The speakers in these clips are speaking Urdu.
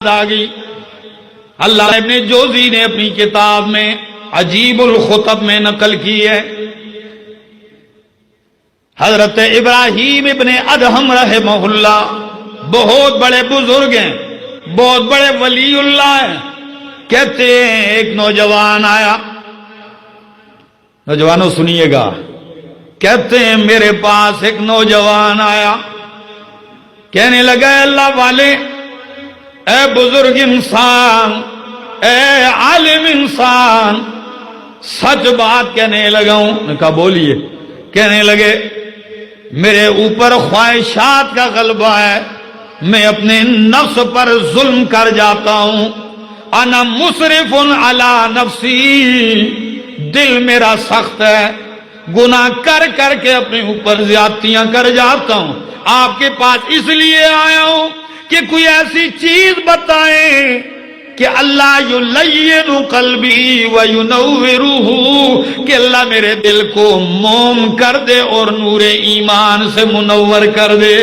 آ گئی. اللہ ابن جوزی نے اپنی کتاب میں عجیب الخطب میں نقل کی ہے. حضرت ابراہیم ابن ادہم رحمہ اللہ بہت بڑے بزرگ ہیں، بہت بڑے ولی اللہ ہیں. کہتے ہیں ایک نوجوان آیا، نوجوانوں سنیے گا، کہتے ہیں میرے پاس ایک نوجوان آیا، کہنے لگا اے اللہ والے، اے بزرگ انسان، اے عالم انسان، سچ بات کہنے لگا ہوں. نے کہا بولیے. کہنے لگے میرے اوپر خواہشات کا غلبہ ہے، میں اپنے نفس پر ظلم کر جاتا ہوں. انا مسرف علی نفسی، دل میرا سخت ہے، گناہ کر کر کے اپنے اوپر زیادتیاں کر جاتا ہوں. آپ کے پاس اس لیے آیا ہوں کہ کوئی ایسی چیز بتائیں کہ اللہ یلین قلبی وینورہ، کہ اللہ میرے دل کو موم کر دے اور نور ایمان سے منور کر دے.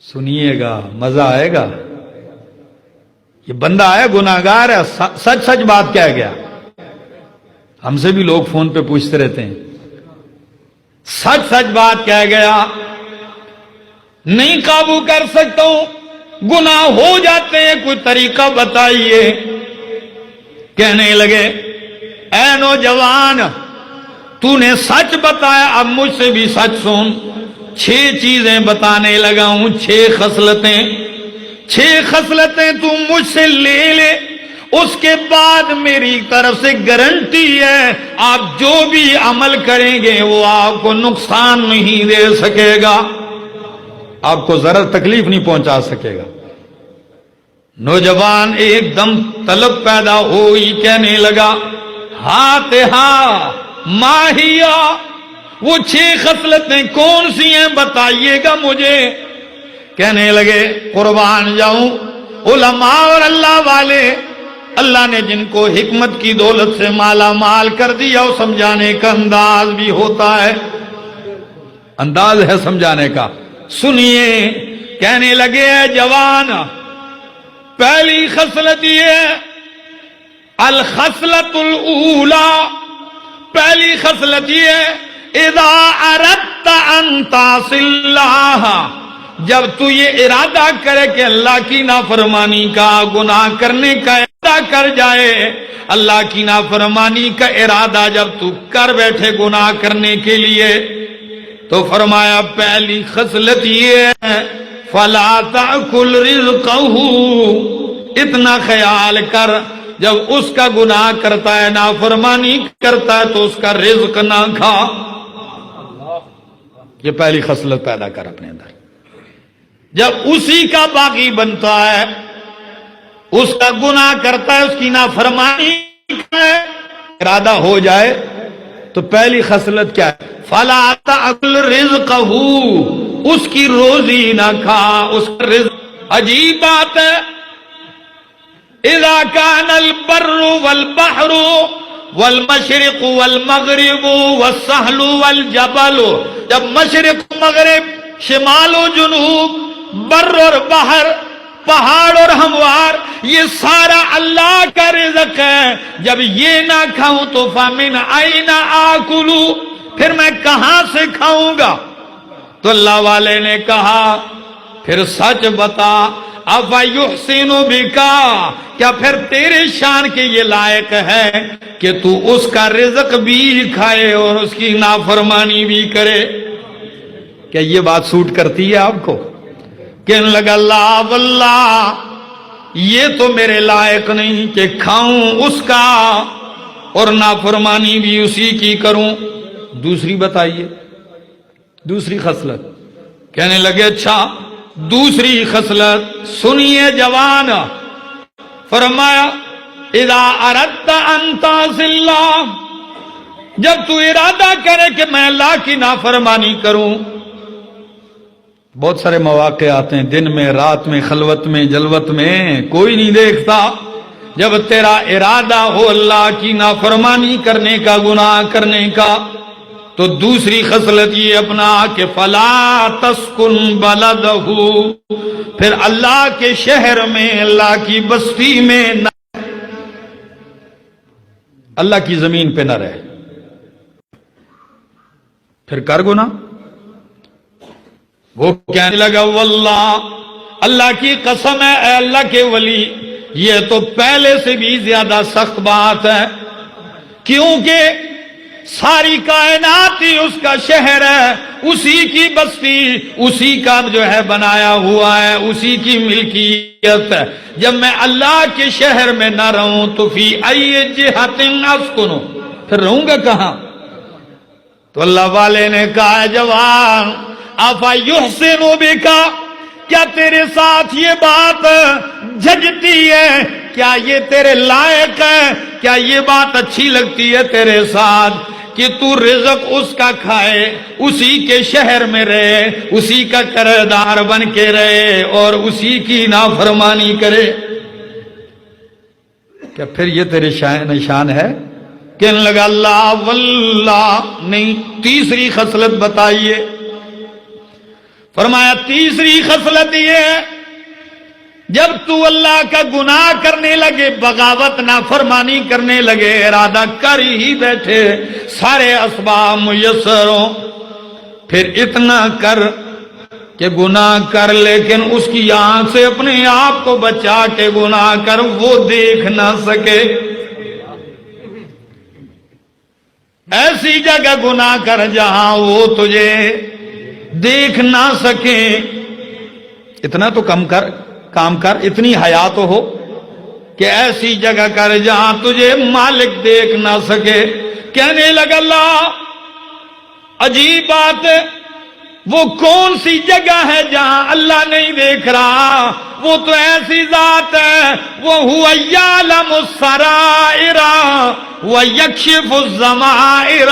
سنیے گا، مزہ آئے گا. یہ بندہ ہے، گناہگار ہے، سچ سچ بات کہہ گیا. ہم سے بھی لوگ فون پہ پوچھتے رہتے ہیں، سچ سچ بات کہہ گیا، نہیں قابو کر سکتا ہوں، گناہ ہو جاتے ہیں، کوئی طریقہ بتائیے. کہنے لگے اے نوجوان، تو نے سچ بتایا، اب مجھ سے بھی سچ سن. 6 چیزیں بتانے لگا ہوں، 6 خصلتیں. 6 خصلتیں تو مجھ سے لے لے، اس کے بعد میری طرف سے گارنٹی ہے آپ جو بھی عمل کریں گے وہ آپ کو نقصان نہیں دے سکے گا، آپ کو ذرا تکلیف نہیں پہنچا سکے گا. نوجوان ایک دم طلب پیدا ہوئی، کہنے لگا ہاں ماہیا، وہ 6 خصلتیں کون سی ہیں بتائیے گا مجھے. کہنے لگے قربان جاؤں، علماء اور اللہ والے، اللہ نے جن کو حکمت کی دولت سے مالا مال کر دیا، وہ سمجھانے کا انداز بھی ہوتا ہے، انداز ہے سمجھانے کا. سنیے، کہنے لگے اے جوان، پہلی خصلت یہ الخصلت الاولی، پہلی خصلت یہ اذا اردت ان تعصی اللہ، جب تو یہ ارادہ کرے کہ اللہ کی نافرمانی کا، گناہ کرنے کا ارادہ کر جائے، اللہ کی نافرمانی کا ارادہ جب تو کر بیٹھے گناہ کرنے کے لیے، تو فرمایا پہلی خصلت یہ ہے فلا تأکل رزقہ، اتنا خیال کر جب اس کا گناہ کرتا ہے، نافرمانی کرتا ہے، تو اس کا رزق نہ کھا. یہ پہلی خصلت پیدا کر اپنے اندر. جب اسی کا باغی بنتا ہے، اس کا گناہ کرتا ہے، اس کی نافرمانی کرتا ہے، ارادہ ہو جائے تو پہلی خصلت کیا ہے؟ فلا تأکل رزقہ، اس کی روزی نہ کھا، اس کا رزق. عجیب بات ہے، اذا کان البر والبحر والمشرق والمغرب والسہل والجبل، جب مشرق مغرب، شمال و جنوب، بر اور بحر، پہاڑ اور ہموار، یہ سارا اللہ کا رزق ہے، جب یہ نہ کھاؤں تو فَمِنْ أَيْنَ آكُلُ، پھر میں کہاں سے کھاؤں گا؟ تو اللہ والے نے کہا پھر سچ بتا، اَفَيُحْسِنُ بِكَ، کیا پھر تیرے شان کے یہ لائق ہے کہ تو اس کا رزق بھی کھائے اور اس کی نافرمانی بھی کرے؟ کیا یہ بات سوٹ کرتی ہے آپ کو؟ کہنے لگا لا واللہ، یہ تو میرے لائق نہیں کہ کھاؤں اس کا اور نافرمانی بھی اسی کی کروں. دوسری بتائیے، دوسری خصلت. کہنے لگے اچھا دوسری خصلت سنیے جوان. فرمایا اذا اردت ان تعصی اللہ، جب تو ارادہ کرے کہ میں اللہ کی نافرمانی کروں. بہت سارے مواقع آتے ہیں، دن میں، رات میں، خلوت میں، جلوت میں، کوئی نہیں دیکھتا. جب تیرا ارادہ ہو اللہ کی نافرمانی کرنے کا، گناہ کرنے کا، تو دوسری خصلت یہ اپنا کہ فلا تسکن بلدہ، پھر اللہ کے شہر میں، اللہ کی بستی میں نہ، اللہ کی زمین پہ نہ رہے، پھر کر گناہ۔ وہ کہنے لگا واللہ، اللہ کی قسم ہے اے اللہ کے ولی، یہ تو پہلے سے بھی زیادہ سخت بات ہے، کیونکہ ساری کائنات ہی اس کا شہر ہے، اسی کی بستی، اسی کا جو ہے بنایا ہوا ہے، اسی کی ملکیت ہے۔ جب میں اللہ کے شہر میں نہ رہوں تو فی ای جہۃ اسکن، پھر رہوں گا کہاں؟ تو اللہ والے نے کہا جوان افا یحسن بک، کیا تیرے ساتھ یہ بات جھجتی ہے؟ کیا یہ تیرے لائق ہے؟ کیا یہ بات اچھی لگتی ہے تیرے ساتھ کہ تو رزق اس کا کھائے، اسی کے شہر میں رہے، اسی کا قرض دار بن کے رہے اور اسی کی نافرمانی کرے؟ کیا پھر یہ تیرے نشان ہے؟ کہنے لگا اللہ واللہ نہیں۔ تیسری خصلت بتائیے۔ فرمایا تیسری خصلت یہ ہے، جب تو اللہ کا گناہ کرنے لگے، بغاوت نافرمانی کرنے لگے، ارادہ کر ہی بیٹھے، سارے اسباب میسر ہوں، پھر اتنا کر کہ گناہ کر، لیکن اس کی آنکھ سے اپنے آپ کو بچا کے گناہ کر، وہ دیکھ نہ سکے۔ ایسی جگہ گناہ کر جہاں وہ تجھے دیکھ نہ سکے۔ اتنا تو کام کر، اتنی حیا تو ہو کہ ایسی جگہ کر جہاں تجھے مالک دیکھ نہ سکے۔ کہنے لگا اللہ عجیب بات ہے، وہ کون سی جگہ ہے جہاں اللہ نہیں دیکھ رہا؟ وہ تو ایسی ذات ہے، وہ یعلم السرائر ویکشف الضمائر،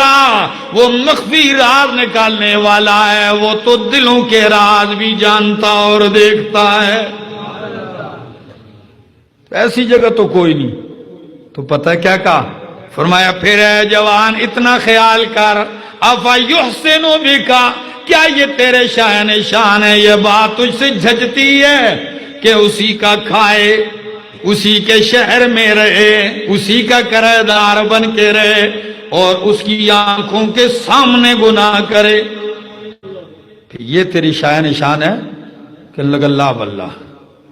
وہ مخفی راز نکالنے والا ہے، وہ تو دلوں کے راز بھی جانتا اور دیکھتا ہے۔ ایسی جگہ تو کوئی نہیں۔ تو پتہ کیا کہا؟ فرمایا پھر اے جوان اتنا خیال کر، افا یحسن بک، کیا یہ تیرے شان شان ہے؟ یہ بات تجھ سے جھجتی ہے کہ اسی کا کھائے، اسی کے شہر میں رہے، اسی کا کرایہ دار بن کے رہے اور اس کی آنکھوں کے سامنے گناہ کرے؟ یہ تیری شان شان ہے؟ کہ اللہ واللہ،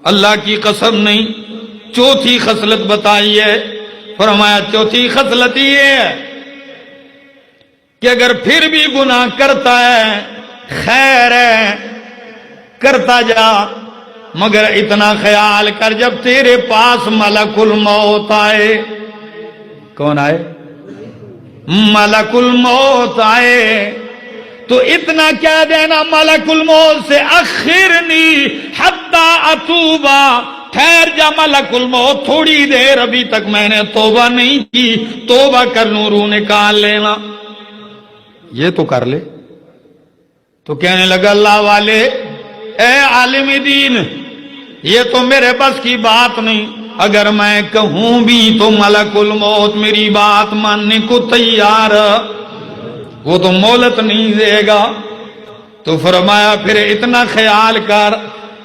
اللہ کی قسم نہیں۔ چوتھی خصلت بتائیے۔ فرمایا چوتھی خصلت یہ ہے کہ اگر پھر بھی گناہ کرتا ہے، خیر ہے، کرتا جا، مگر اتنا خیال کر جب تیرے پاس ملک الموت آئے۔ کون آئے؟ ملک الموت آئے تو اتنا کہہ دینا ملک الموت سے اخرنی حتی اتوبہ، ٹھہر جا ملک الموت، تھوڑی دیر، ابھی تک میں نے توبہ نہیں کی، توبہ کر لوں، روح نکال لینا۔ یہ تو کر لے۔ تو کہنے لگا اللہ والے اے عالم دین، یہ تو میرے بس کی بات نہیں، اگر میں کہوں بھی تو ملک الموت میری بات ماننے کو تیار، وہ تو مہلت نہیں دے گا۔ تو فرمایا پھر اتنا خیال کر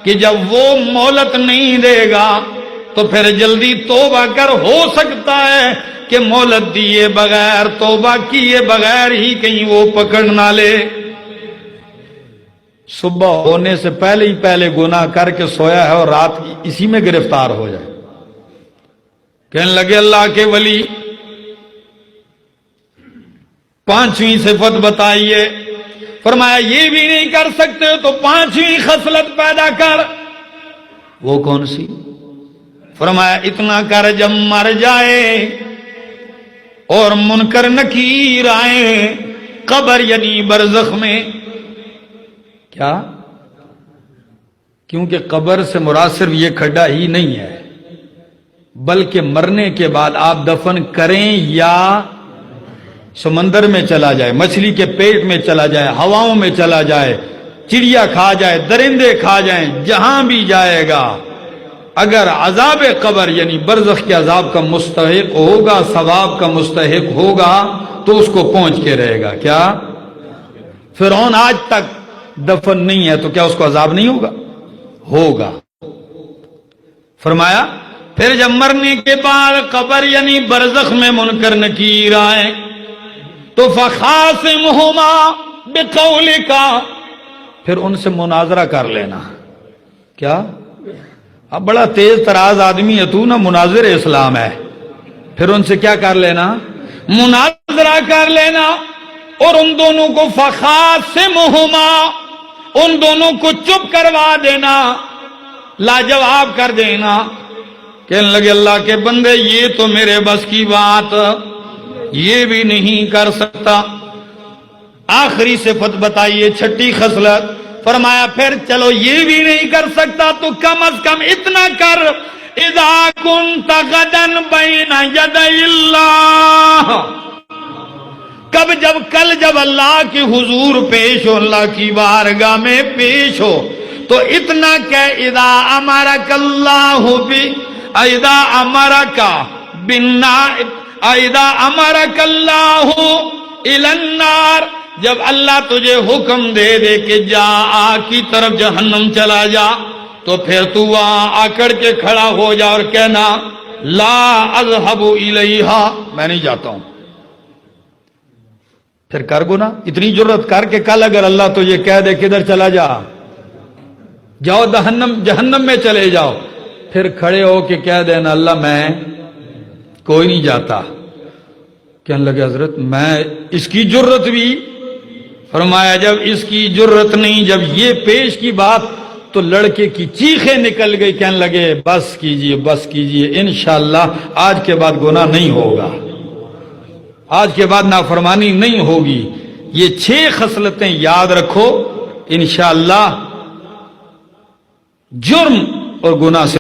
کہ جب وہ مہلت نہیں دے گا تو پھر جلدی توبہ کر، ہو سکتا ہے کہ مہلت دیے بغیر، توبہ کیے بغیر ہی کہیں وہ پکڑ نہ لے۔ صبح ہونے سے پہلے ہی پہلے گناہ کر کے سویا ہے اور رات اسی میں گرفتار ہو جائے۔ کہنے لگے اللہ کے ولی پانچویں صفت بتائیے۔ فرمایا یہ بھی نہیں کر سکتے تو پانچویں خصلت پیدا کر۔ وہ کون سی؟ فرمایا اتنا کر جب مر جائے اور منکر نکیر آئے قبر یعنی برزخ میں، کیا؟ کیونکہ قبر سے مراد صرف یہ کھڈا ہی نہیں ہے، بلکہ مرنے کے بعد آپ دفن کریں یا سمندر میں چلا جائے، مچھلی کے پیٹ میں چلا جائے، ہواؤں میں چلا جائے، چڑیا کھا جائے، درندے کھا جائیں، جہاں بھی جائے گا، اگر عذاب قبر یعنی برزخ کے عذاب کا مستحق ہوگا، ثواب کا مستحق ہوگا تو اس کو پہنچ کے رہے گا۔ کیا؟ فرعون آج تک دفن نہیں ہے، تو کیا اس کو عذاب نہیں ہوگا؟ ہوگا۔ فرمایا پھر جب مرنے کے بعد قبر یعنی برزخ میں منکر نکیر آئے تو فخاصمہما بقولک، پھر ان سے مناظرہ کر لینا۔ کیا؟ اب بڑا تیز تراز آدمی ہے تو نا، مناظر اسلام ہے، پھر ان سے کیا کر لینا؟ مناظرہ کر لینا، اور ان دونوں کو فخاصمہما، ان دونوں کو چپ کروا دینا، لاجواب کر دینا۔ کہنے لگے اللہ کے بندے یہ تو میرے بس کی بات یہ بھی نہیں کر سکتا۔ آخری صفت بتائیے، چھٹی خصلت، فرمایا پھر چلو یہ بھی نہیں کر سکتا تو کم از کم اتنا کر، اذا کنت غدا بین یدی اللہ، کل جب اللہ کے حضور پیش ہو، اللہ کی بارگاہ میں پیش ہو، تو اتنا کہ اذا امرک اللہ اذا امرک اللہ الی النار، جب اللہ تجھے حکم دے دے کہ جا آگ کی طرف جہنم چلا جا، تو پھر تو وہاں آکڑ کے کھڑا ہو جا اور کہنا لا اذهب الیہا، میں نہیں جاتا ہوں۔ پھر کر گنا، اتنی جرت کر کے کل اگر اللہ تجھے کہہ دے کدھر چلا جا، جاؤ جہنم میں چلے جاؤ، پھر کھڑے ہو کے کہہ دینا اللہ میں کوئی نہیں جاتا۔ کہنے لگے حضرت میں اس کی جرت بھی، فرمایا جب اس کی جرت نہیں، جب یہ پیش کی بات تو لڑکے کی چیخیں نکل گئی، کہنے لگے بس کیجئے انشاءاللہ آج کے بعد گناہ نہیں ہوگا، آج کے بعد نافرمانی نہیں ہوگی۔ یہ 6 خصلتیں یاد رکھو، انشاءاللہ جرم اور گناہ سے